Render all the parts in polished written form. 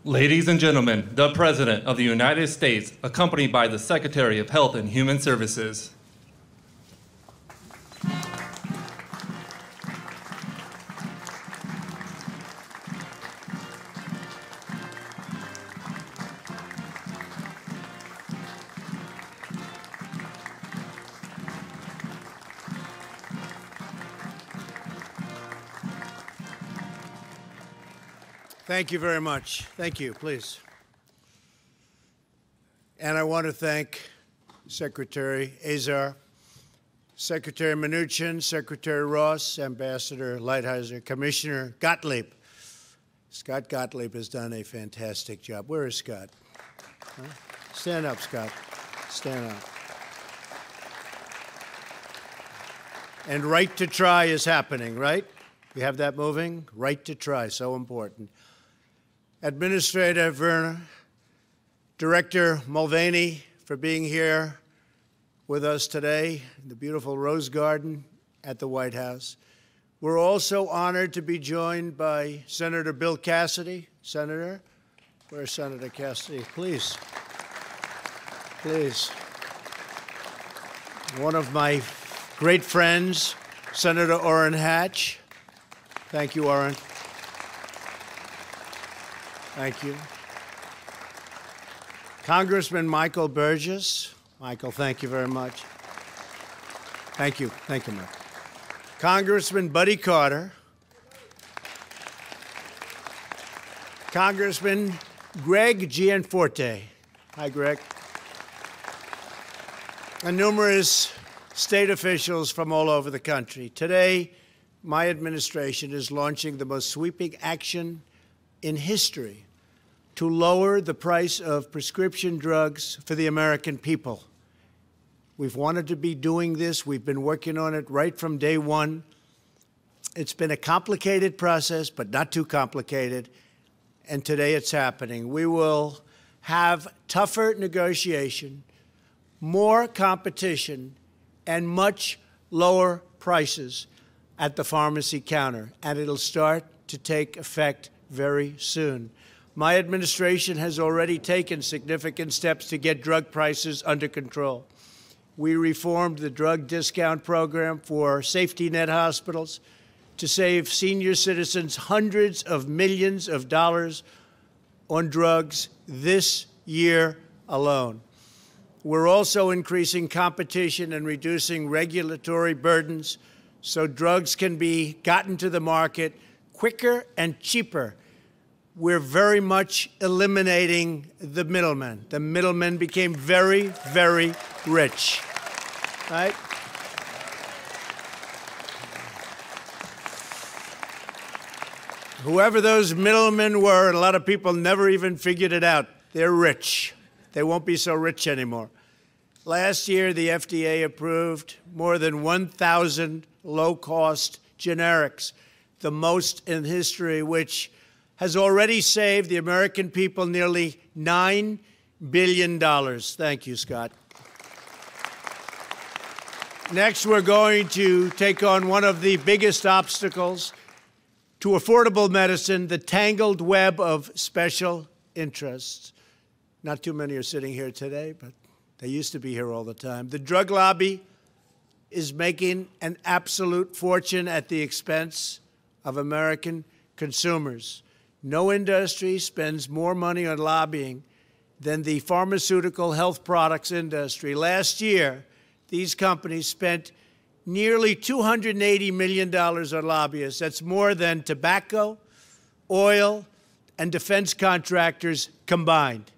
Ladies and gentlemen, the President of the United States, accompanied by the Secretary of Health and Human Services. Thank you very much. Thank you, please. And I want to thank Secretary Azar, Secretary Mnuchin, Secretary Ross, Ambassador Lighthizer, Commissioner Gottlieb. Scott Gottlieb has done a fantastic job. Where is Scott? Huh? Stand up, Scott. Stand up. And right to try is happening, right? We have that moving? Right to try, so important. Administrator Werner, Director Mulvaney, for being here with us today in the beautiful Rose Garden at the White House. We're also honored to be joined by Senator Bill Cassidy. Senator, where's Senator Cassidy? Please. Please. One of my great friends, Senator Orrin Hatch. Thank you, Orrin. Thank you. Congressman Michael Burgess. Michael, thank you very much. Thank you. Thank you, Mike. Congressman Buddy Carter. Congressman Greg Gianforte. Hi, Greg. And numerous state officials from all over the country. Today, my administration is launching the most sweeping action in history to lower the price of prescription drugs for the American people. We've wanted to be doing this. We've been working on it right from day one. It's been a complicated process, but not too complicated, and today it's happening. We will have tougher negotiation, more competition, and much lower prices at the pharmacy counter, and it'll start to take effect very soon. My administration has already taken significant steps to get drug prices under control. We reformed the drug discount program for safety net hospitals to save senior citizens hundreds of millions of dollars on drugs this year alone. We're also increasing competition and reducing regulatory burdens so drugs can be gotten to the market quicker and cheaper. We're very much eliminating the middlemen. The middlemen became very, very rich, right? Whoever those middlemen were, and a lot of people never even figured it out, they're rich. They won't be so rich anymore. Last year, the FDA approved more than 1,000 low-cost generics, the most in history, which has already saved the American people nearly $9 billion. Thank you, Scott. Next, we're going to take on one of the biggest obstacles to affordable medicine, the tangled web of special interests. Not too many are sitting here today, but they used to be here all the time. The drug lobby is making an absolute fortune at the expense of American consumers. No industry spends more money on lobbying than the pharmaceutical health products industry. Last year, these companies spent nearly $280 million on lobbyists. That's more than tobacco, oil, and defense contractors combined.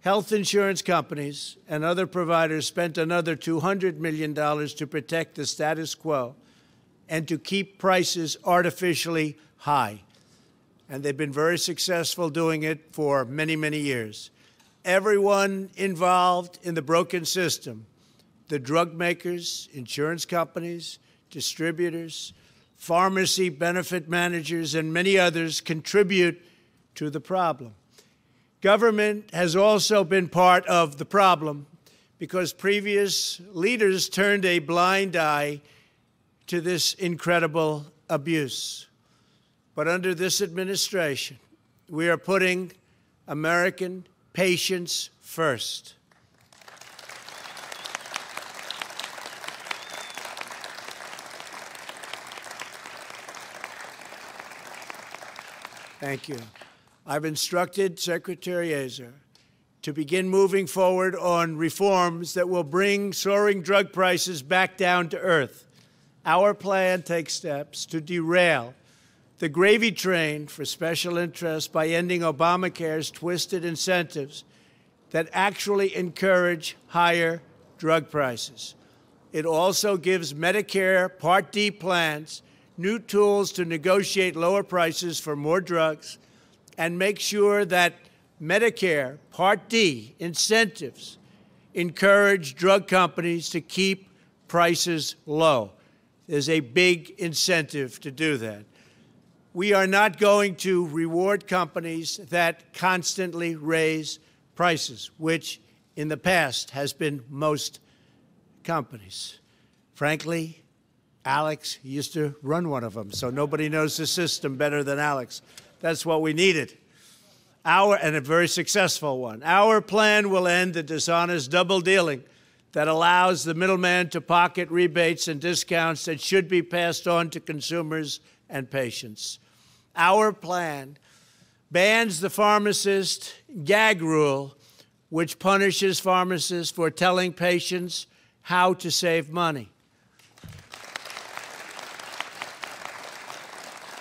Health insurance companies and other providers spent another $200 million to protect the status quo and to keep prices artificially high. And they've been very successful doing it for many, many years. Everyone involved in the broken system, the drug makers, insurance companies, distributors, pharmacy benefit managers, and many others contribute to the problem. Government has also been part of the problem because previous leaders turned a blind eye to this incredible abuse. But under this administration, we are putting American patients first. Thank you. I've instructed Secretary Azar to begin moving forward on reforms that will bring soaring drug prices back down to earth. Our plan takes steps to derail the gravy train for special interests by ending Obamacare's twisted incentives that actually encourage higher drug prices. It also gives Medicare Part D plans new tools to negotiate lower prices for more drugs and make sure that Medicare Part D incentives encourage drug companies to keep prices low. There's a big incentive to do that. We are not going to reward companies that constantly raise prices, which in the past has been most companies. Frankly, Alex used to run one of them, so nobody knows the system better than Alex. That's what we needed. And a very successful one. Our plan will end the dishonest double dealing that allows the middleman to pocket rebates and discounts that should be passed on to consumers and patients. Our plan bans the pharmacist gag rule, which punishes pharmacists for telling patients how to save money.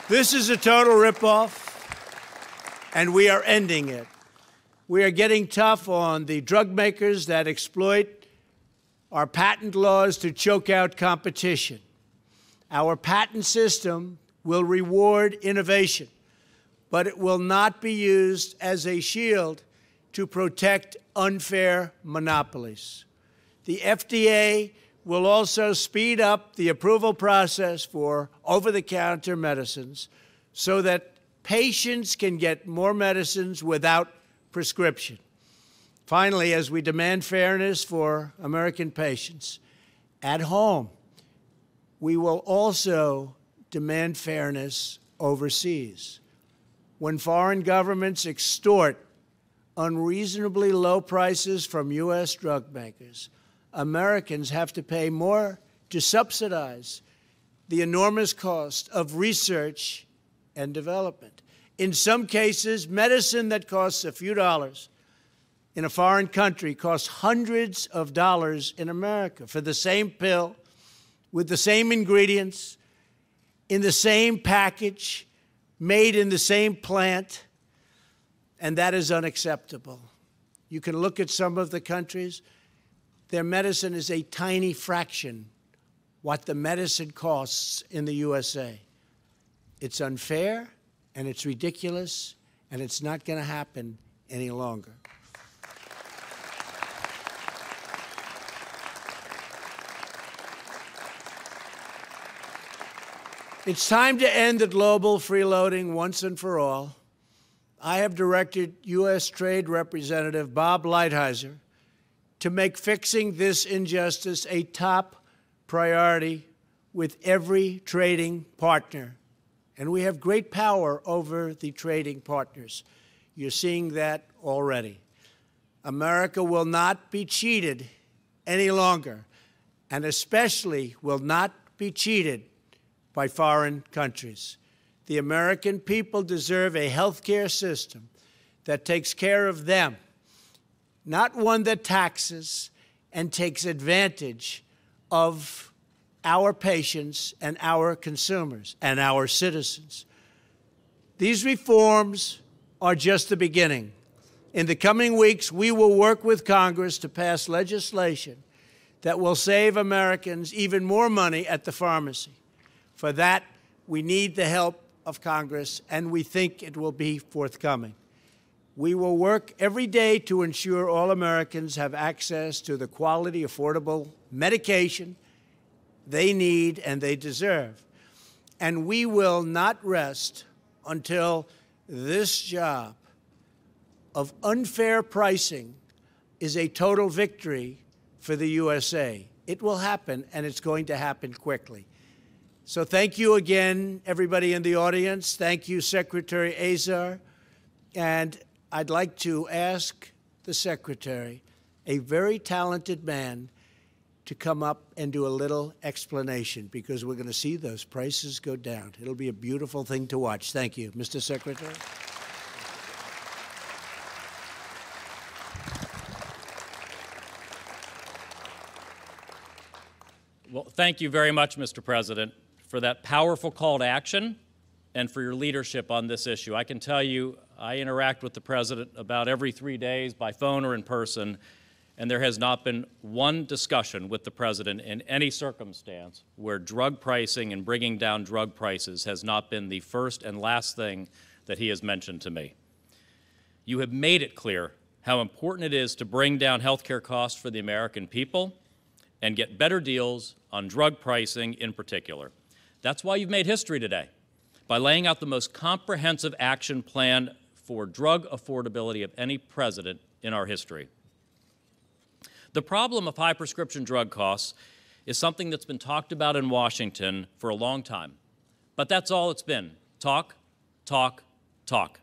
This is a total ripoff, and we are ending it. We are getting tough on the drug makers that exploit our patent laws to choke out competition. Our patent system will reward innovation, but it will not be used as a shield to protect unfair monopolies. The FDA will also speed up the approval process for over-the-counter medicines so that patients can get more medicines without prescription. Finally, as we demand fairness for American patients at home, we will also demand fairness overseas. When foreign governments extort unreasonably low prices from U.S. drug makers, Americans have to pay more to subsidize the enormous cost of research and development. In some cases, medicine that costs a few dollars in a foreign country costs hundreds of dollars in America for the same pill, with the same ingredients, in the same package, made in the same plant, and that is unacceptable. You can look at some of the countries. Their medicine is a tiny fraction what the medicine costs in the USA. It's unfair, and it's ridiculous, and it's not going to happen any longer. It's time to end the global freeloading once and for all. I have directed U.S. Trade Representative Bob Lighthizer to make fixing this injustice a top priority with every trading partner. And we have great power over the trading partners. You're seeing that already. America will not be cheated any longer, and especially will not be cheated by foreign countries. The American people deserve a health care system that takes care of them, not one that taxes and takes advantage of our patients and our consumers and our citizens. These reforms are just the beginning. In the coming weeks, we will work with Congress to pass legislation that will save Americans even more money at the pharmacy. For that, we need the help of Congress, and we think it will be forthcoming. We will work every day to ensure all Americans have access to the quality, affordable medication they need and they deserve. And we will not rest until this job of unfair pricing is a total victory for the USA. It will happen, and it's going to happen quickly. So thank you again, everybody in the audience. Thank you, Secretary Azar. And I'd like to ask the Secretary, a very talented man, to come up and do a little explanation, because we're going to see those prices go down. It'll be a beautiful thing to watch. Thank you, Mr. Secretary. Well, thank you very much, Mr. President, for that powerful call to action and for your leadership on this issue. I can tell you, I interact with the President about every 3 days by phone or in person, and there has not been one discussion with the President in any circumstance where drug pricing and bringing down drug prices has not been the first and last thing that he has mentioned to me. You have made it clear how important it is to bring down health care costs for the American people and get better deals on drug pricing in particular. That's why you've made history today, by laying out the most comprehensive action plan for drug affordability of any president in our history. The problem of high prescription drug costs is something that's been talked about in Washington for a long time. But that's all it's been. Talk, talk, talk.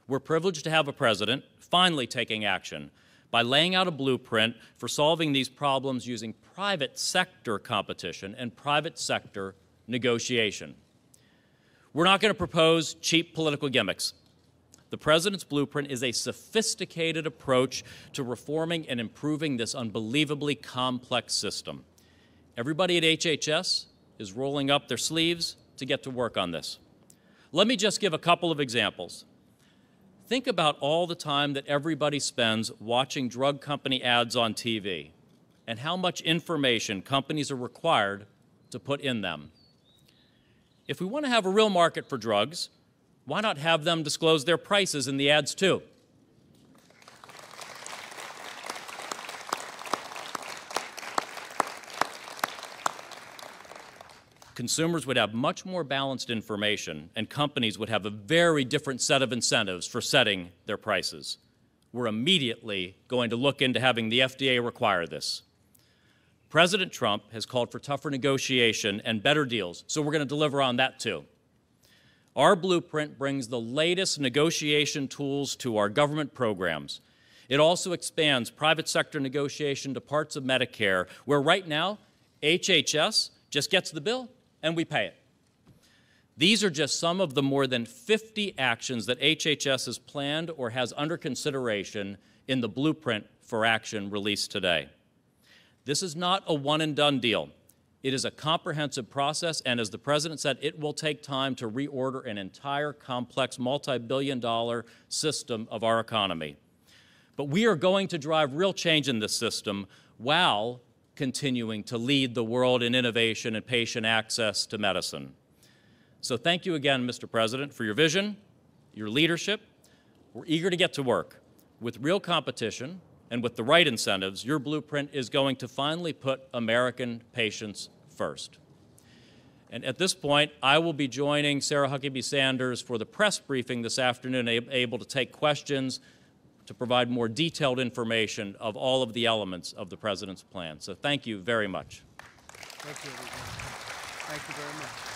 We're privileged to have a president finally taking action by laying out a blueprint for solving these problems using private sector competition and private sector negotiation. We're not going to propose cheap political gimmicks. The President's blueprint is a sophisticated approach to reforming and improving this unbelievably complex system. Everybody at HHS is rolling up their sleeves to get to work on this. Let me just give a couple of examples. Think about all the time that everybody spends watching drug company ads on TV and how much information companies are required to put in them. If we want to have a real market for drugs, why not have them disclose their prices in the ads too? Consumers would have much more balanced information, and companies would have a very different set of incentives for setting their prices. We're immediately going to look into having the FDA require this. President Trump has called for tougher negotiation and better deals, so we're going to deliver on that too. Our blueprint brings the latest negotiation tools to our government programs. It also expands private sector negotiation to parts of Medicare, where right now, HHS just gets the bill and we pay it. These are just some of the more than 50 actions that HHS has planned or has under consideration in the blueprint for action released today. This is not a one-and-done deal. It is a comprehensive process, and as the President said, it will take time to reorder an entire complex multi-billion-dollar system of our economy. But we are going to drive real change in this system while continuing to lead the world in innovation and patient access to medicine. So thank you again, Mr. President, for your vision, your leadership. We're eager to get to work. With real competition and with the right incentives, your blueprint is going to finally put American patients first. And at this point, I will be joining Sarah Huckabee Sanders for the press briefing this afternoon, able to take questions to provide more detailed information of all of the elements of the President's plan. So thank you very much. Thank you, everyone. Thank you very much.